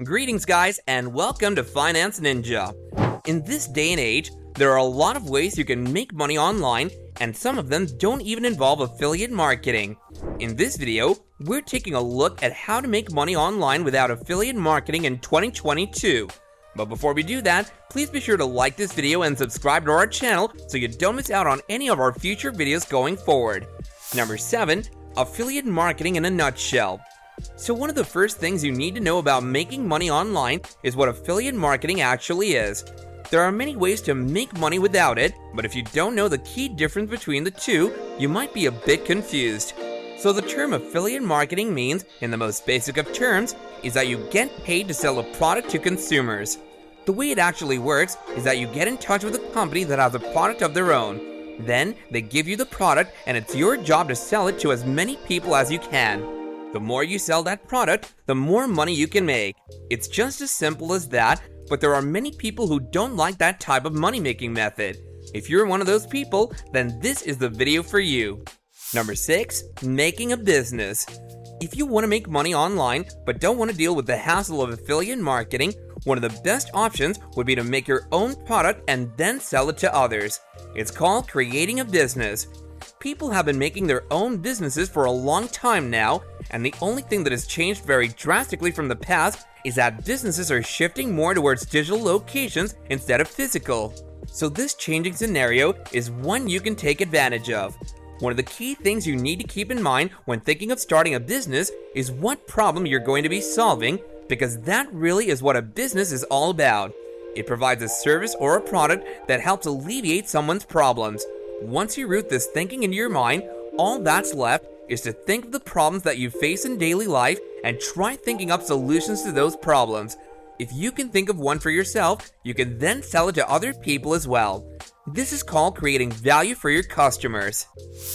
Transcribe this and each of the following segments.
Greetings, guys, and welcome to Finance Ninja. In this day and age, there are a lot of ways you can make money online, and some of them don't even involve affiliate marketing. In this video, we're taking a look at how to make money online without affiliate marketing in 2022. But before we do that, please be sure to like this video and subscribe to our channel so you don't miss out on any of our future videos going forward. Number 7. Affiliate marketing in a nutshell. So one of the first things you need to know about making money online is what affiliate marketing actually is. There are many ways to make money without it, but if you don't know the key difference between the two, you might be a bit confused. So the term affiliate marketing means, in the most basic of terms, is that you get paid to sell a product to consumers. The way it actually works is that you get in touch with a company that has a product of their own. Then they give you the product and it's your job to sell it to as many people as you can. The more you sell that product, the more money you can make. It's just as simple as that, but there are many people who don't like that type of money-making method. If you're one of those people, then this is the video for you. Number 6. Making a business. If you want to make money online, but don't want to deal with the hassle of affiliate marketing, one of the best options would be to make your own product and then sell it to others. It's called creating a business. People have been making their own businesses for a long time now, and the only thing that has changed very drastically from the past is that businesses are shifting more towards digital locations instead of physical. So this changing scenario is one you can take advantage of. One of the key things you need to keep in mind when thinking of starting a business is what problem you're going to be solving, because that really is what a business is all about. It provides a service or a product that helps alleviate someone's problems. Once you root this thinking into your mind, all that's left is to think of the problems that you face in daily life and try thinking up solutions to those problems. If you can think of one for yourself, you can then sell it to other people as well. This is called creating value for your customers.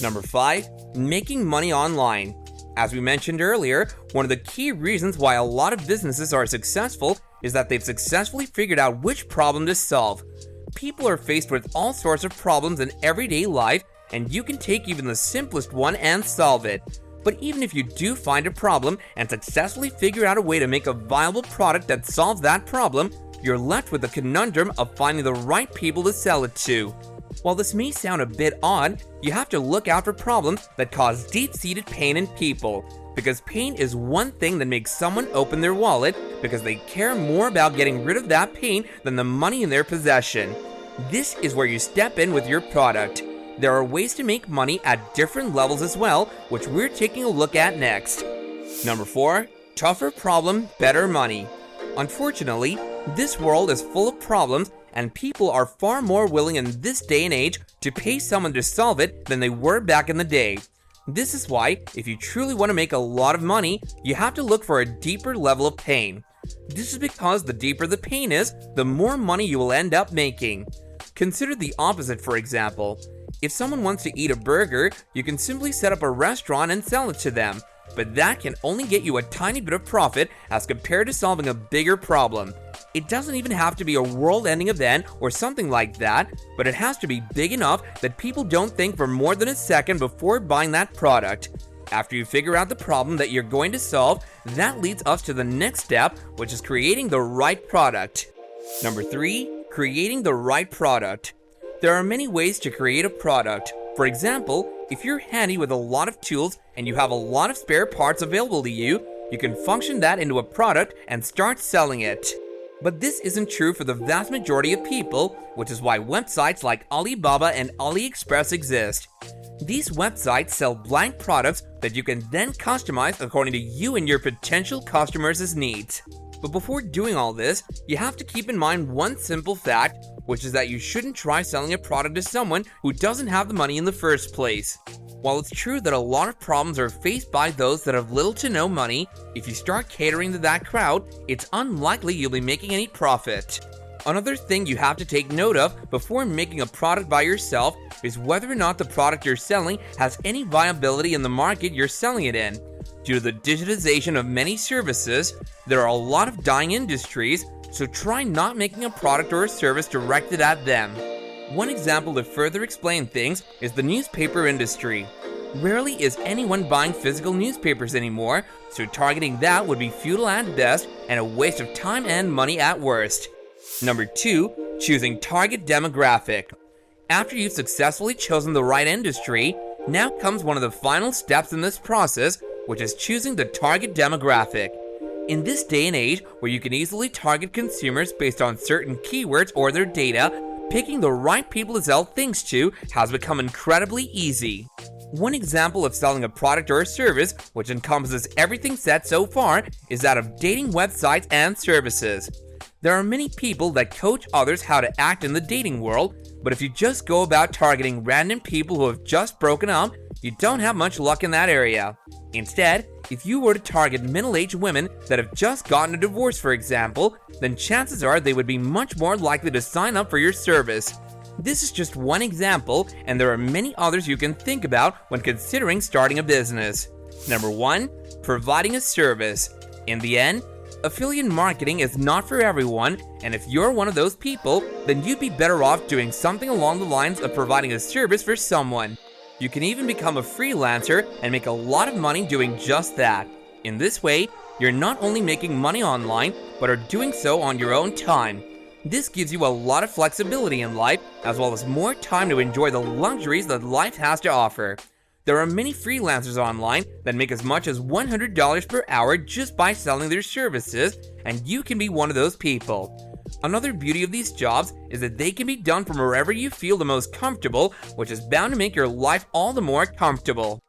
Number 5. Making money online. As we mentioned earlier, one of the key reasons why a lot of businesses are successful is that they've successfully figured out which problem to solve. People are faced with all sorts of problems in everyday life, and you can take even the simplest one and solve it. But even if you do find a problem and successfully figure out a way to make a viable product that solves that problem, you're left with the conundrum of finding the right people to sell it to. While this may sound a bit odd, you have to look out for problems that cause deep-seated pain in people. Because pain is one thing that makes someone open their wallet because they care more about getting rid of that pain than the money in their possession. This is where you step in with your product. There are ways to make money at different levels as well, which we're taking a look at next. Number 4. Tougher problem, better money. Unfortunately, this world is full of problems, and people are far more willing in this day and age to pay someone to solve it than they were back in the day. This is why, if you truly want to make a lot of money, you have to look for a deeper level of pain. This is because the deeper the pain is, the more money you will end up making. Consider the opposite, for example. If someone wants to eat a burger, you can simply set up a restaurant and sell it to them. But that can only get you a tiny bit of profit as compared to solving a bigger problem. It doesn't even have to be a world-ending event or something like that, but it has to be big enough that people don't think for more than a second before buying that product. After you figure out the problem that you're going to solve, that leads us to the next step, which is creating the right product. Number 3. Creating the right product. There are many ways to create a product. For example, if you're handy with a lot of tools and you have a lot of spare parts available to you, you can function that into a product and start selling it. But this isn't true for the vast majority of people, which is why websites like Alibaba and AliExpress exist. These websites sell blank products that you can then customize according to you and your potential customers' needs. But before doing all this, you have to keep in mind one simple fact, which is that you shouldn't try selling a product to someone who doesn't have the money in the first place. While it's true that a lot of problems are faced by those that have little to no money, if you start catering to that crowd, it's unlikely you'll be making any profit. Another thing you have to take note of before making a product by yourself is whether or not the product you're selling has any viability in the market you're selling it in. Due to the digitization of many services, there are a lot of dying industries, so try not making a product or a service directed at them. One example to further explain things is the newspaper industry. Rarely is anyone buying physical newspapers anymore, so targeting that would be futile at best and a waste of time and money at worst. Number 2, choosing target demographic. After you've successfully chosen the right industry, now comes one of the final steps in this process, which is choosing the target demographic. In this day and age, where you can easily target consumers based on certain keywords or their data, picking the right people to sell things to has become incredibly easy. One example of selling a product or a service, which encompasses everything said so far, is that of dating websites and services. There are many people that coach others how to act in the dating world, but if you just go about targeting random people who have just broken up, you don't have much luck in that area. Instead, if you were to target middle-aged women that have just gotten a divorce, for example, then chances are they would be much more likely to sign up for your service. This is just one example, and there are many others you can think about when considering starting a business. Number 1, providing a service. In the end, affiliate marketing is not for everyone, and if you're one of those people, then you'd be better off doing something along the lines of providing a service for someone. You can even become a freelancer and make a lot of money doing just that. In this way, you're not only making money online, but are doing so on your own time. This gives you a lot of flexibility in life, as well as more time to enjoy the luxuries that life has to offer. There are many freelancers online that make as much as $100 per hour just by selling their services, and you can be one of those people. Another beauty of these jobs is that they can be done from wherever you feel the most comfortable, which is bound to make your life all the more comfortable.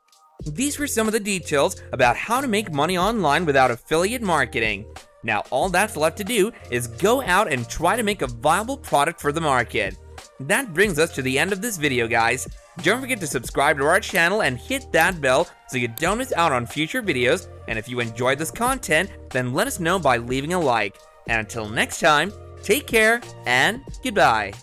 These were some of the details about how to make money online without affiliate marketing. Now all that's left to do is go out and try to make a viable product for the market. That brings us to the end of this video, guys. Don't forget to subscribe to our channel and hit that bell so you don't miss out on future videos, and if you enjoyed this content, then let us know by leaving a like. And until next time, take care and goodbye.